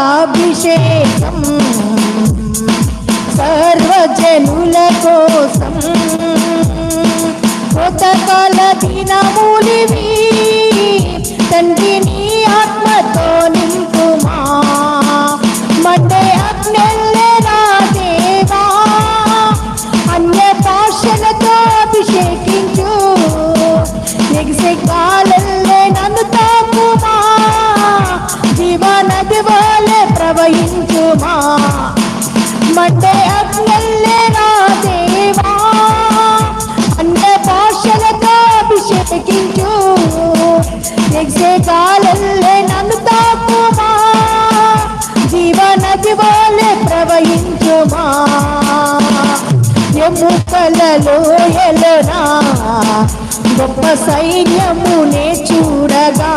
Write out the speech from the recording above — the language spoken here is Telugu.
ఉదయకాలాభిషేకం సర్వజనుల కోసం కృతకాల దినములివి తండ్రి నీ ఆత్మతో నింపుమా మండే అగ్నెల్లే నా దేవా అన్య భాషలతో అభిషేకించు ఎగిసే కాలల్లే నన్ను తాకుమా జీవనది వలె ప్రవహించుమా మండే అగ్నెల్లే నా దేవా అన్య భాషలతో అభిషేకించు ఎగిసే కాలల్లే నన్ను తాకుమా జీవనది వలె ప్రవహించుమా ఎముకలలో ఎలనా గొప్ప సైన్యమునే చూడగా